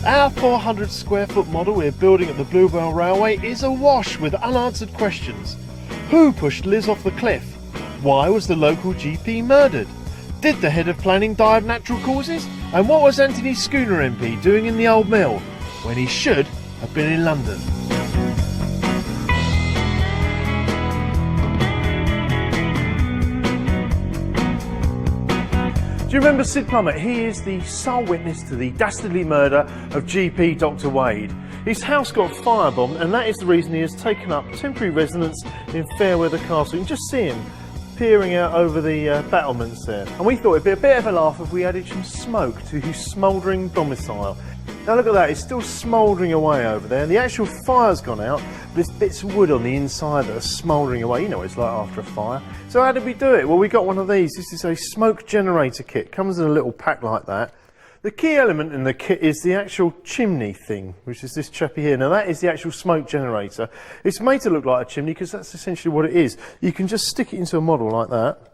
Our 400 square foot model we're building at the Bluebell Railway is awash with unanswered questions. Who pushed Liz off the cliff? Why was the local GP murdered? Did the head of planning die of natural causes? And what was Anthony Schooner MP doing in the old mill when he should have been in London? Do you remember Sid Plummet? He is the sole witness to the dastardly murder of GP Dr. Wade. His house got firebombed, and that is the reason he has taken up temporary residence in Fairweather Castle. You can just see him peering out over the battlements there. And we thought it'd be a bit of a laugh if we added some smoke to his smouldering domicile. Now look at that, it's still smouldering away over there, and the actual fire's gone out. There's bits of wood on the inside that are smouldering away. You know what it's like after a fire. So how did we do it? Well, we got one of these. This is a smoke generator kit. Comes in a little pack like that. The key element in the kit is the actual chimney thing, which is this chappy here. Now that is the actual smoke generator. It's made to look like a chimney because that's essentially what it is. You can just stick it into a model like that,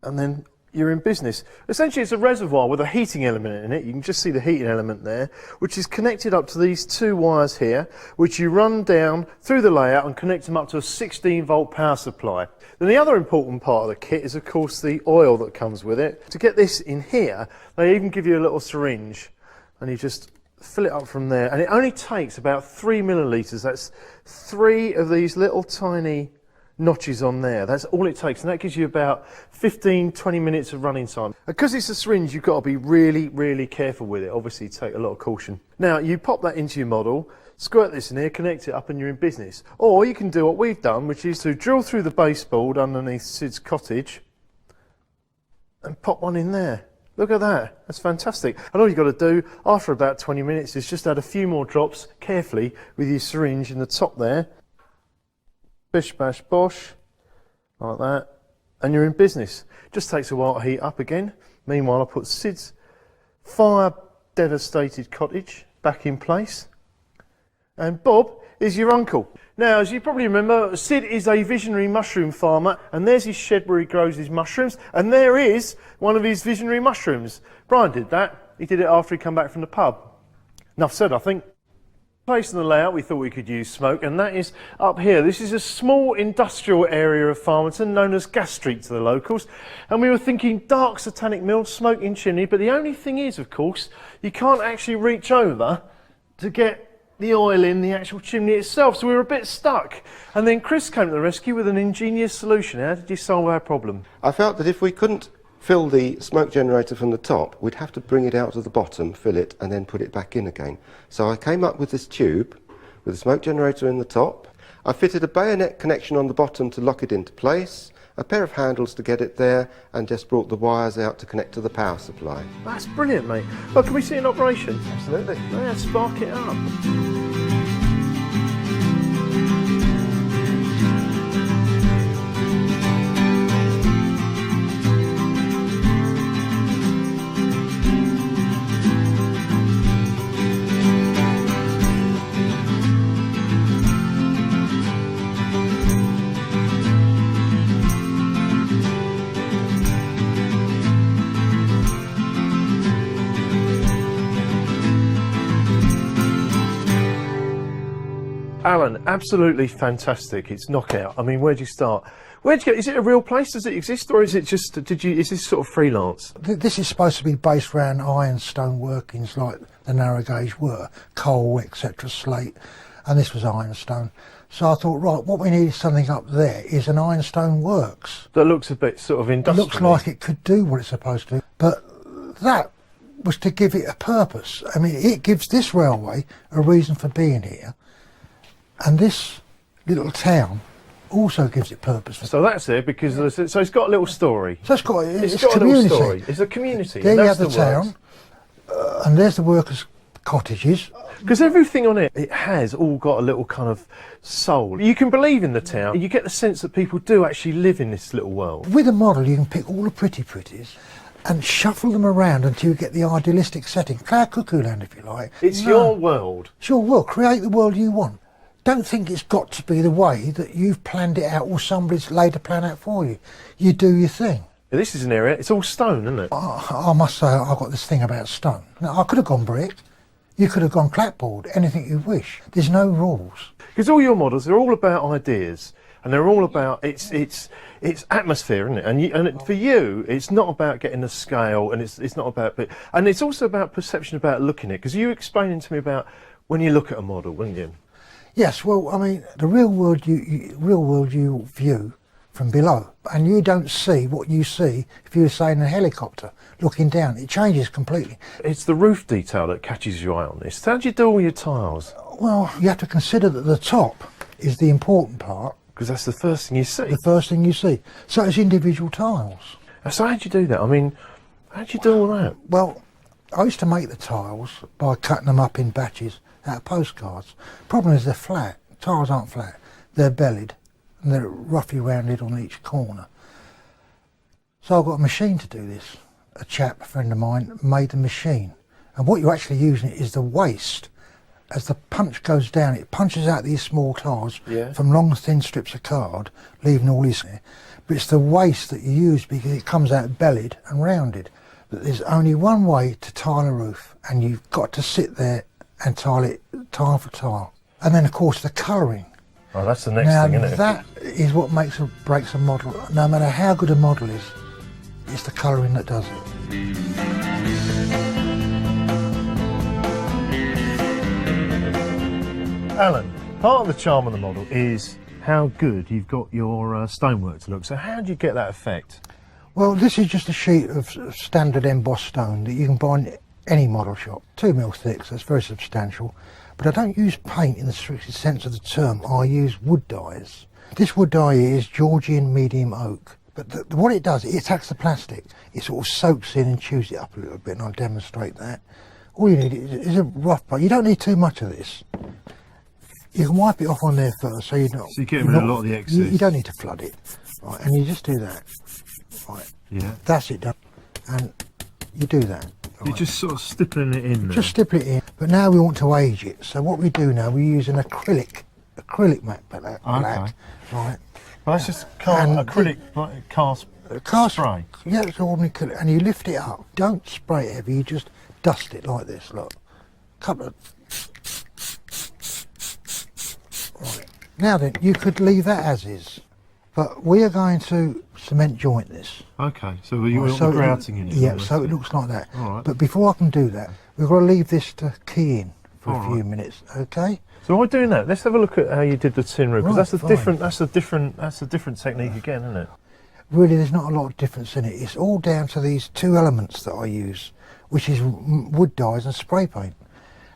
and then you're in business. Essentially it's a reservoir with a heating element in it. You can just see the heating element there, which is connected up to these two wires here, which you run down through the layout and connect them up to a 16-volt power supply. Then the other important part of the kit is of course the oil that comes with it. To get this in here, they even give you a little syringe, and you just fill it up from there, and it only takes about 3 millilitres. That's 3 of these little tiny notches on there. That's all it takes, and that gives you about 15-20 minutes of running time. Because it's a syringe, you've got to be really careful with it. Obviously take a lot of caution. Now you pop that into your model, squirt this in here, connect it up, and you're in business. Or you can do what we've done, which is to drill through the baseboard underneath Sid's cottage and pop one in there. Look at that, that's fantastic. And all you've got to do after about 20 minutes is just add a few more drops carefully with your syringe in the top there. Bish bash bosh, like that, and you're in business. Just takes a while to heat up again. Meanwhile, I put Sid's fire devastated cottage back in place, and Bob is your uncle. Now, as you probably remember, Sid is a visionary mushroom farmer, and there's his shed where he grows his mushrooms, and there is one of his visionary mushrooms. Brian did that. He did it after he come back from the pub. Enough said, I think. Place in the layout we thought we could use smoke, and that is up here. This is a small industrial area of Farmington known as Gas Street to the locals, and we were thinking dark satanic mill, smoking chimney, but the only thing is, of course, you can't actually reach over to get the oil in the actual chimney itself, so we were a bit stuck. And then Chris came to the rescue with an ingenious solution. How did you solve our problem? I felt that if we couldn't fill the smoke generator from the top, we'd have to bring it out to the bottom, fill it, and then put it back in again. So I came up with this tube with a smoke generator in the top. I fitted a bayonet connection on the bottom to lock it into place, a pair of handles to get it there, and just brought the wires out to connect to the power supply. That's brilliant, mate. Well, can we see it in operation? Absolutely. Yeah, spark it up. Alan, absolutely fantastic. It's knockout. I mean, where'd you start? Where'd you go? Is it a real place? Does it exist, or is it just? Is this sort of freelance? This is supposed to be based around ironstone workings, like the narrow gauge were, coal, etc., slate, and this was ironstone. So I thought, right, what we need is something up there. Is an ironstone works That looks a bit sort of industrial. It looks like it could do what it's supposed to do, but that was to give it a purpose. I mean, it gives this railway a reason for being here. And this little town also gives it purpose. So that's it, because so it's got a little story. So it's got it's a got community. A little story. It's a community. There you have the town, and there's the workers' cottages. Because everything on it has all got a little kind of soul. You can believe in the town. You get the sense that people do actually live in this little world. With a model, you can pick all the pretties and shuffle them around until you get the idealistic setting. Cloud Cuckoo Land, if you like. It's your world. It's your world. Create the world you want. Don't think it's got to be the way that you've planned it out or somebody's laid a plan out for you. You do your thing. This is an area, it's all stone, isn't it? I must say, I've got this thing about stone. Now, I could have gone brick. You could have gone clapboard, anything you wish. There's no rules. Because all your models, they're all about ideas, and they're all about it's atmosphere, isn't it? For you, it's not about getting the scale, and it's not about, and it's also about perception, about looking at it. Because you were explaining to me about when you look at a model, weren't you? Yes, well, I mean, the real world you view from below, and you don't see what you see if you were, say, in a helicopter looking down. It changes completely. It's the roof detail that catches your eye on this. How do you do all your tiles? Well, you have to consider that the top is the important part. Because that's the first thing you see. The first thing you see. So it's individual tiles. So how do you do that? I mean, how do you do all that? Well, I used to make the tiles by cutting them up in batches out of postcards. Problem is they're flat. Tiles aren't flat. They're bellied and they're roughly rounded on each corner. So I've got a machine to do this. A chap, a friend of mine, made the machine. And what you're actually using is the waste. As the punch goes down, it punches out these small tiles from long thin strips of card, leaving all this there. But it's the waste that you use because it comes out bellied and rounded. But there's only one way to tile a roof, and you've got to sit there and tile it tile for tile. And then, of course, the colouring. Oh, that's the next Now, thing, isn't it? that is what makes or breaks a model. No matter how good a model is, it's the colouring that does it. Alan, part of the charm of the model is how good you've got your stonework to look. So how do you get that effect? Well, this is just a sheet of standard embossed stone that you can buy in any model shop. 2 mil thick, so it's very substantial. But I don't use paint in the strictest sense of the term. I use wood dyes. This wood dye is Georgian medium oak. But what it does, it attacks the plastic. It sort of soaks in and chews it up a little bit, and I'll demonstrate that. All you need is a rough brush. You don't need too much of this. You can wipe it off on there first, so you're not. So you get rid of a lot of the excess. You don't need to flood it, right? And you just do that, right? Yeah. That's it done, and you do that. You're right? just sort of stippling it in there. Just stipple it in. But now we want to age it. So what we do now, we use an acrylic matte black, right? Well, that's just And acrylic cast spray. Yeah, it's ordinary acrylic, and you lift it up. Don't spray it heavy. You just dust it like this. Look, couple of. Right. Now then, you could leave that as is, but we are going to cement joint this. Okay, so you want So the grouting in it? Yeah, so it looks like that. All right. But before I can do that, we've got to leave this to key in for All a few right. minutes, okay? So while doing that, let's have a look at how you did the tin roof, because Right, that's a different technique again, isn't it? Really, there's not a lot of difference in it. It's all down to these two elements that I use, which is wood dyes and spray paint.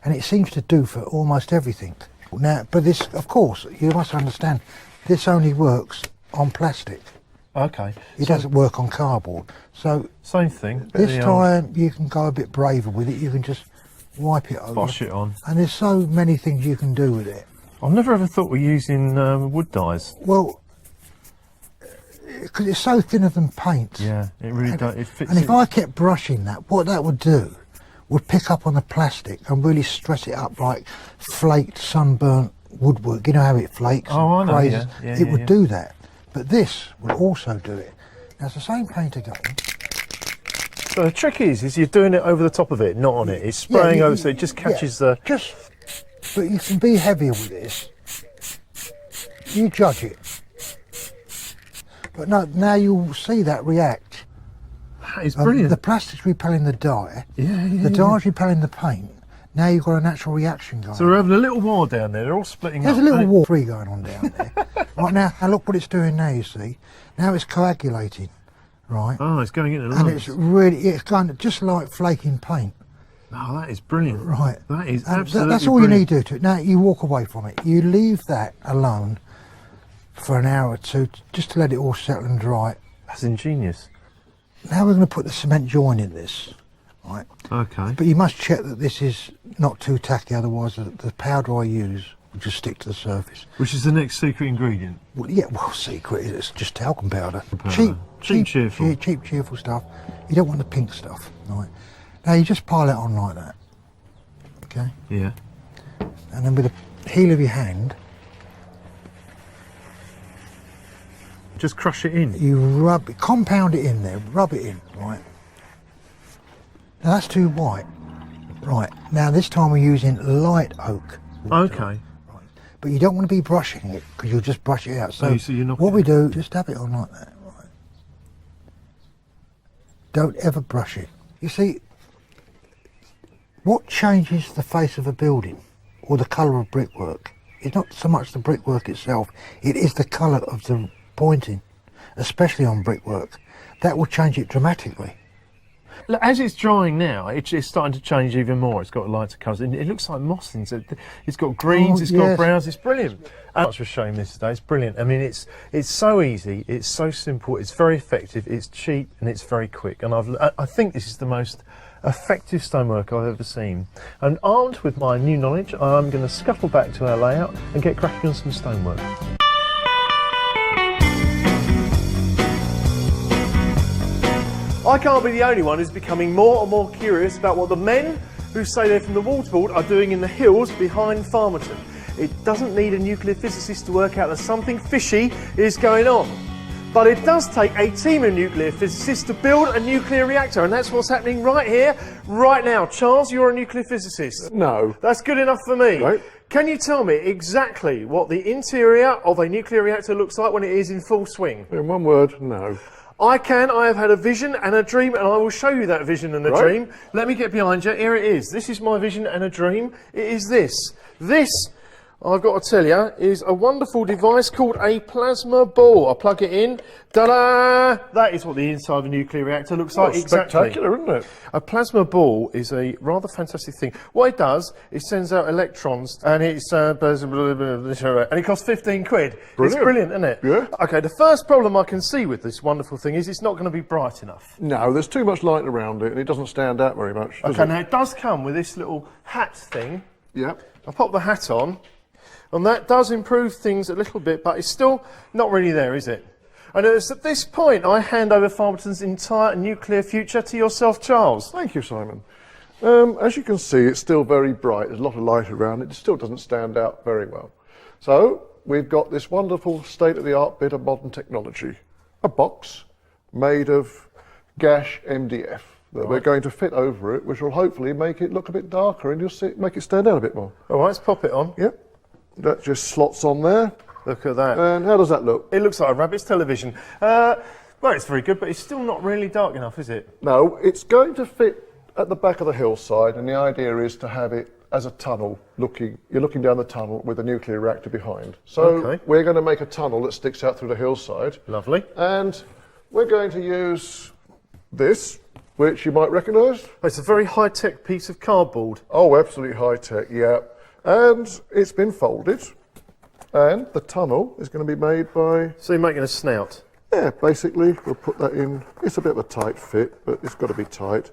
And it seems to do for almost everything. Now, but this, of course, you must understand, this only works on plastic. Okay. It doesn't work on cardboard. So Same thing. this time you can go a bit braver with it. You can just wipe it over. Bosh it on. And there's so many things you can do with it. I've never ever thought we're using wood dyes. Well, because it's so thinner than paint. Yeah, it really does. It fits. And if I kept brushing that, what that would do would pick up on the plastic and really stress it up like flaked, sunburnt woodwork. You know how it flakes? Oh, and I know, crazes? yeah, It would yeah. do that. But this will also do it. Now, it's the same paint again. So the trick is you're doing it over the top of it, not on it. It's spraying over, so it just catches the. But you can be heavier with this. You judge it. But no, now you'll see that react. That is brilliant. The plastic's repelling the dye. Yeah. The dye's repelling the paint. Now you've got a natural reaction going. So we're having a little war down there. They're all splitting There's up. a little war free going on down there. Right now, and look what it's doing now, you see. Now it's coagulating, right? Oh, it's going into the And lungs. it's kind of just like flaking paint, Oh, that is brilliant. right? That is And absolutely that's all brilliant. you need to do to it. Now you walk away from it. You leave that alone for an hour or two just to let it all settle and dry. That's ingenious. Now we're going to put the cement join in this, right? Okay. But you must check that this is not too tacky, otherwise the powder I use will just stick to the surface. Which is the next secret ingredient? Well, yeah, well, secret is it's just talcum powder. Powder. Cheap, cheerful. Cheap, cheerful stuff. You don't want the pink stuff, right? Now you just pile it on like that, okay? Yeah. And then with the heel of your hand, Just crush it in. you rub it, compound it in there, rub it in, right? Now that's too white. Right, now this time we're using light oak. Okay. But you don't want to be brushing it, because you'll just brush it out. So, so you're not what we do, just have it on like that. Right. Don't ever brush it. You see, what changes the face of a building, or the colour of brickwork, is not so much the brickwork itself, it is the colour of the pointing, especially on brickwork. That will change it dramatically. Look, as it's drying now, it's starting to change even more. It's got lighter colours. It looks like moss things. It's got greens, it's got browns. It's brilliant. Thanks for showing this today. It's brilliant. I mean, it's so easy. It's so simple. It's very effective. It's cheap and it's very quick. And I think this is the most effective stonework I've ever seen. And armed with my new knowledge, I'm going to scuttle back to our layout and get cracking on some stonework. I can't be the only one who's becoming more and more curious about what the men who say they're from the Waterboard are doing in the hills behind Farmerton. It doesn't need a nuclear physicist to work out that something fishy is going on. But it does take a team of nuclear physicists to build a nuclear reactor, and that's what's happening right here, right now. Charles, you're a nuclear physicist. No. That's good enough for me. Right. Can you tell me exactly what the interior of a nuclear reactor looks like when it is in full swing? In one word, no. I can. I have had a vision and a dream, and I will show you that vision and a dream. Let me get behind you. Here it is. This is my vision and a dream. It is this. This, I've got to tell you, is a wonderful device called a plasma ball. I plug it in. Ta-da! That is what the inside of a nuclear reactor looks like. Exactly. Spectacular, isn't it? A plasma ball is a rather fantastic thing. What it does, it sends out electrons, and it's and it costs 15 quid. Brilliant. It's brilliant, isn't it? Yeah. Okay, the first problem I can see with this wonderful thing is it's not going to be bright enough. No, there's too much light around it and it doesn't stand out very much. Does Okay, it? now it does come with this little hat thing. Yeah. I pop the hat on, and that does improve things a little bit, but it's still not really there, is it? And it's at this point I hand over Farmerton's entire nuclear future to yourself, Charles. Thank you, Simon. As you can see, it's still very bright. There's a lot of light around it. It still doesn't stand out very well. So we've got this wonderful state-of-the-art bit of modern technology. A box made of Gash MDF that we're going to fit over it, which will hopefully make it look a bit darker and you'll see it make it stand out a bit more. All right, let's pop it on. Yep. That just slots on there. Look at that. And how does that look? It looks like a rabbit's television. Well, it's very good, but it's still not really dark enough, is it? No, it's going to fit at the back of the hillside, and the idea is to have it as a tunnel. You're looking down the tunnel with a nuclear reactor behind. So we're going to make a tunnel that sticks out through the hillside. Lovely. And we're going to use this, which you might recognise. It's a very high-tech piece of cardboard. Oh, absolutely high-tech, yeah. And it's been folded, and the tunnel is going to be made by... So you're making a snout? Yeah, basically, we'll put that in. It's a bit of a tight fit, but it's got to be tight.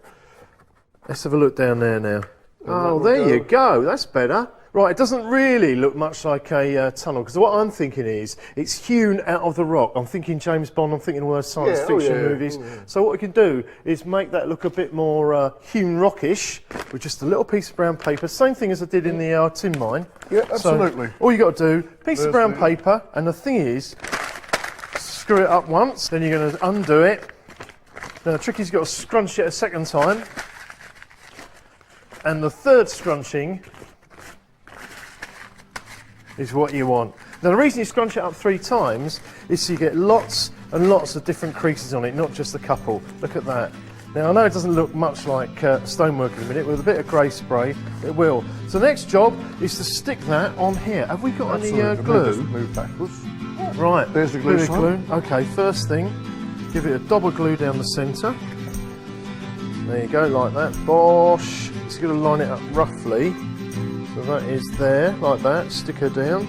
Let's have a look down there now. Oh, there you go. That's better. Right, it doesn't really look much like a tunnel, because what I'm thinking is it's hewn out of the rock. I'm thinking James Bond, I'm thinking all those science fiction movies. So what we can do is make that look a bit more hewn rockish with just a little piece of brown paper. Same thing as I did in the tin mine. Yeah, absolutely. So all you got to do, piece of brown paper, and the thing is, screw it up once, then you're going to undo it. Now the trick is you've got to scrunch it a second time. And the third scrunching is what you want. Now the reason you scrunch it up 3 times is so you get lots and lots of different creases on it, not just a couple. Look at that. Now I know it doesn't look much like stonework in a minute, with a bit of grey spray, it will. So the next job is to stick that on here. Have we got any glue? Move backwards. Right, There's the glue, Simon. Okay, first thing, give it a double glue down the centre. There you go, like that. Bosh. It's going to line it up roughly. So that is there, like that. Stick her down.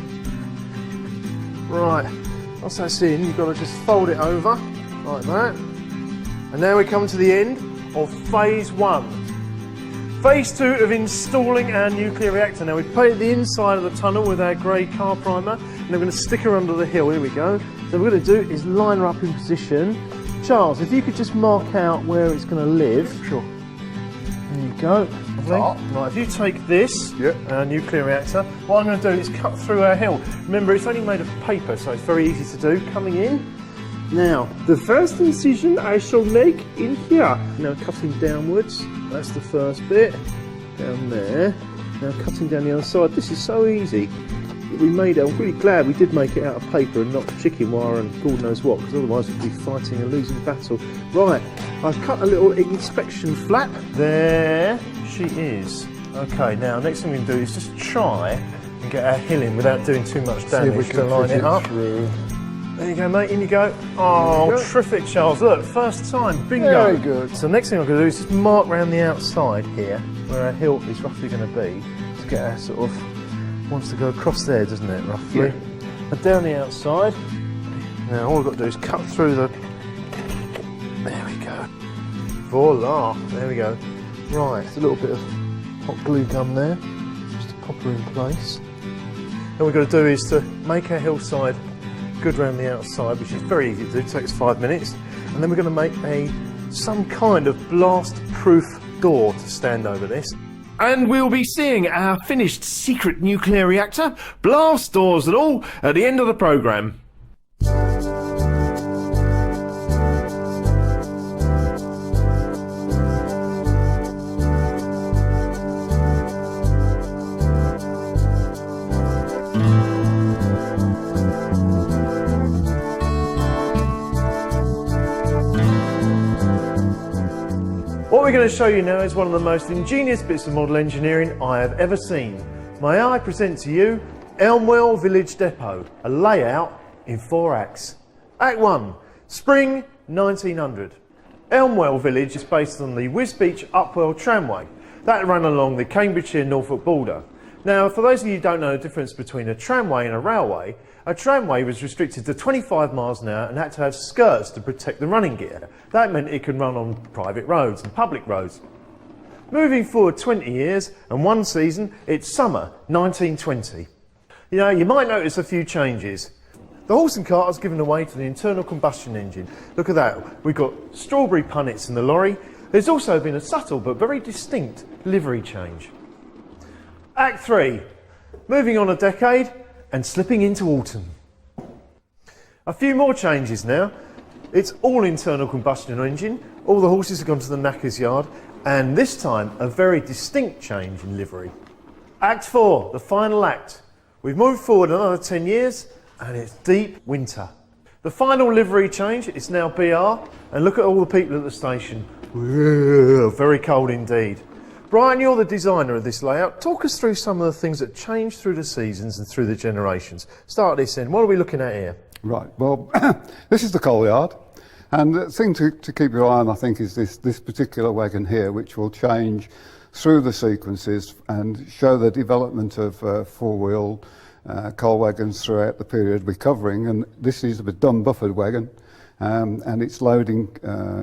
Right. Once that's in, you've got to just fold it over, like that. And now we come to the end of phase 1. Phase 2 of installing our nuclear reactor. Now we've painted the inside of the tunnel with our grey car primer, and we're going to stick her under the hill. Here we go. So what we're going to do is line her up in position. Charles, if you could just mark out where it's going to live. Sure. There you go. Right, if you take this, our nuclear reactor, what I'm going to do is cut through our hill. Remember, it's only made of paper, so it's very easy to do. Coming in. Now, the first incision I shall make in here. Now, cutting downwards. That's the first bit. down there. Now cutting down the other side. This is so easy. We made it. I'm really glad we did make it out of paper and not chicken wire and God knows what, because otherwise we'd be fighting a losing battle. Right, I've cut a little inspection flap. There she is. Okay, now next thing we can do is just try and get our hill in without doing too much damage to line it up. Through. There you go, mate, in you go. Oh, There you go. terrific, Charles. Look, first time, bingo. Very good. So next thing I'm going to do is just mark around the outside here, where our hilt is roughly going to be, to get our sort of, wants to go across there, doesn't it, roughly? Yeah. And down the outside. Now all I've got to do is cut through the, there we go. Voila, there we go. Right, a little bit of hot glue gun there, just to pop her in place. All we've got to do is to make our hillside good round the outside, which is very easy to do, it takes 5 minutes, and then we're going to make some kind of blast-proof door to stand over this. And we'll be seeing our finished secret nuclear reactor, blast doors and all, at the end of the programme. What we're going to show you now is one of the most ingenious bits of model engineering I have ever seen. May I present to you Elmwell Village Depot, a layout in 4 acts. Act 1, Spring 1900. Elmwell Village is based on the Wisbech Upwell tramway that ran along the Cambridgeshire-Norfolk border. Now, for those of you who don't know the difference between a tramway and a tramway was restricted to 25 miles an hour and had to have skirts to protect the running gear. That meant it could run on private roads and public roads. Moving forward 20 years and 1 season, it's summer 1920. You know, you might notice a few changes. The horse and cart has given away to the internal combustion engine. Look at that, we've got strawberry punnets in the lorry. There's also been a subtle but very distinct livery change. Act 3, moving on a decade and slipping into autumn. A few more changes now. It's all internal combustion engine, all the horses have gone to the knacker's yard, and this time a very distinct change in livery. Act 4, the final act. We've moved forward another 10 years and it's deep winter. The final livery change is now BR, and look at all the people at the station. Very cold indeed. Brian, you're the designer of this layout. Talk us through some of the things that change through the seasons and through the generations. Start this end. What are we looking at here? Right, well, this is the coal yard, and the thing to keep your eye on, I think, is this particular wagon here, which will change through the sequences and show the development of four-wheel coal wagons throughout the period we're covering. And this is a Dunn-Bufford wagon, and it's loading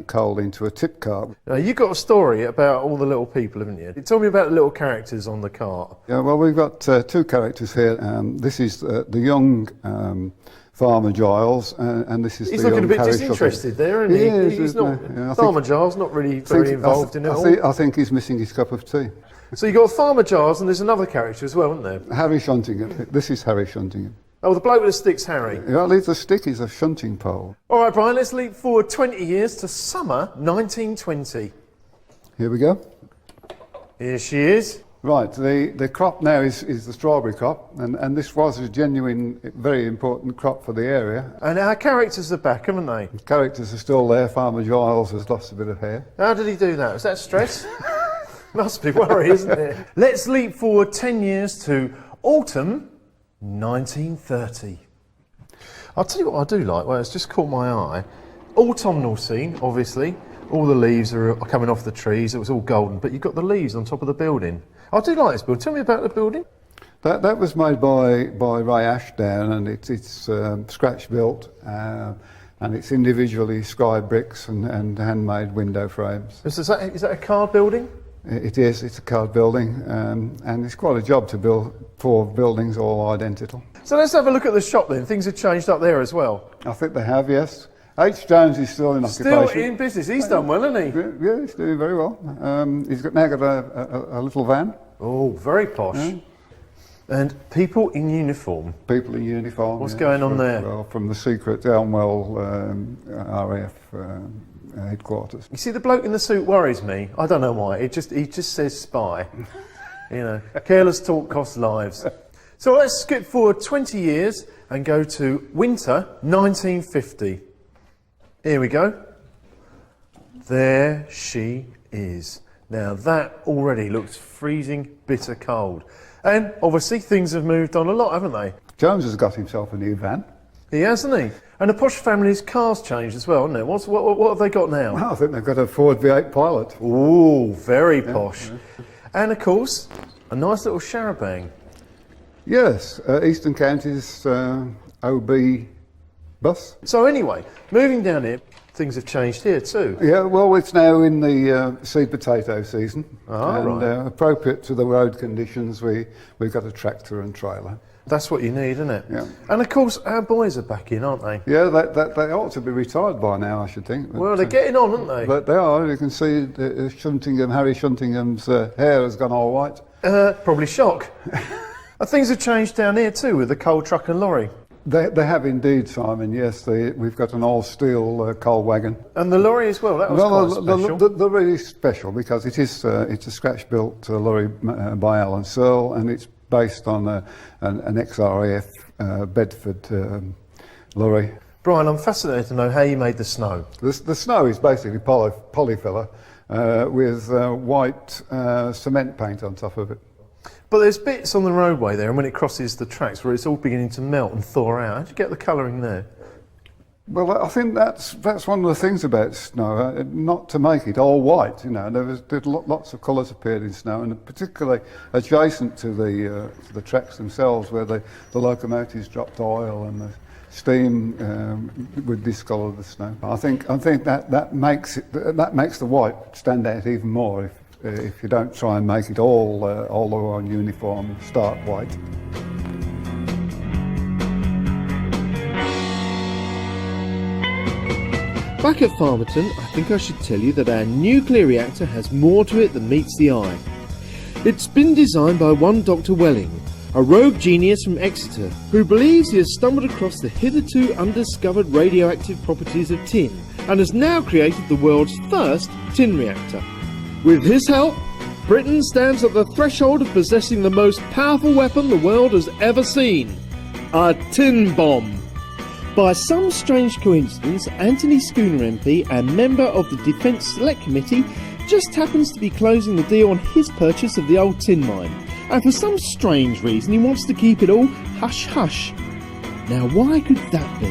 coal into a tip cart. Now, you've got a story about all the little people, haven't you? Tell me about the little characters on the cart. Yeah, well, we've got 2 characters here. This is the young Farmer Giles, and this is He's the looking a young bit Harry disinterested there, isn't He he? is, He's isn't not. he? Yeah, I Farmer Giles not really very involved in it all. I think he's missing his cup of tea. So you've got Farmer Giles and there's another character as well, isn't there? Harry Shuntingham. This is Harry Shuntingham. Oh, the bloke with the sticks, Harry. Yeah, the stick is a shunting pole. All right, Brian, let's leap forward 20 years to summer 1920. Here we go. Here she is. Right, the crop now is the strawberry crop, and this was a genuine, very important crop for the area. And our characters are back, haven't they? The characters are still there. Farmer Giles has lost a bit of hair. How did he do that? Was that stress? Must be worry, isn't it? Let's leap forward 10 years to autumn 1930. I'll tell you what I do like, well, it's just caught my eye. Autumnal scene, obviously. All the leaves are coming off the trees, it was all golden, but you've got the leaves on top of the building. I do like this building. Tell me about the building. That was made by Ray Ashdown, and it's scratch built, and it's individually sky bricks and handmade window frames. Is that a card building? It is. It's a card building, and it's quite a job to build 4 buildings all identical. So let's have a look at the shop then. Things have changed up there as well. I think they have, yes. H. Jones is still in occupation. Still in business. He's done well, hasn't he? Yeah, he's doing very well. He's now got a little van. Oh, very posh. Yeah. And people in uniform. People in uniform. What's going on there? Well, from the secret Elmwell RAF headquarters. You see, the bloke in the suit worries me. I don't know why. He just says spy. You know, careless talk costs lives. So let's skip forward 20 years and go to winter 1950. Here we go. There she is. Now that already looks freezing bitter cold. And obviously things have moved on a lot, haven't they? Jones has got himself a new van. He hasn't he? And the Posh family's car's changed as well, hasn't it? What have they got now? I think they've got a Ford V8 Pilot. Ooh, very posh. And of course, a nice little Charabang. Yes, Eastern Counties OB bus. So anyway, moving down here, things have changed here too. Yeah, well, it's now in the seed potato season, and right. appropriate to the road conditions, we've got a tractor and trailer. That's what you need, isn't it? Yeah. And of course, our boys are back in, aren't they? Yeah, they ought to be retired by now, I should think. Well, they're getting on, aren't they? But they are. You can see Harry Shuntingham's hair has gone all white. Probably shock. And things have changed down here too with the coal truck and lorry. They have indeed, Simon. Yes, we've got an all-steel coal wagon. And the lorry as well. That was quite special. They're really special because it's a scratch-built lorry by Alan Searle, and it's based on an XRAF Bedford lorry. Brian, I'm fascinated to know how you made the snow. The snow is basically polyfiller with white cement paint on top of it. But there's bits on the roadway there, and when it crosses the tracks, where it's all beginning to melt and thaw out. How do you get the colouring there? Well, I think that's one of the things about snow, not to make it all white. You know, there's lots of colours appeared in snow, and particularly adjacent to the tracks themselves, where the locomotives dropped oil and the steam would discolour the snow. I think that makes the white stand out even more if you don't try and make it all the way on uniform, stark white. Back at Farmerton, I think I should tell you that our nuclear reactor has more to it than meets the eye. It's been designed by one Dr. Welling, a rogue genius from Exeter, who believes he has stumbled across the hitherto undiscovered radioactive properties of tin, and has now created the world's first tin reactor. With his help, Britain stands at the threshold of possessing the most powerful weapon the world has ever seen, a tin bomb. By some strange coincidence, Anthony Schooner MP and member of the Defence Select Committee just happens to be closing the deal on his purchase of the old tin mine, and for some strange reason he wants to keep it all hush-hush. Now why could that be?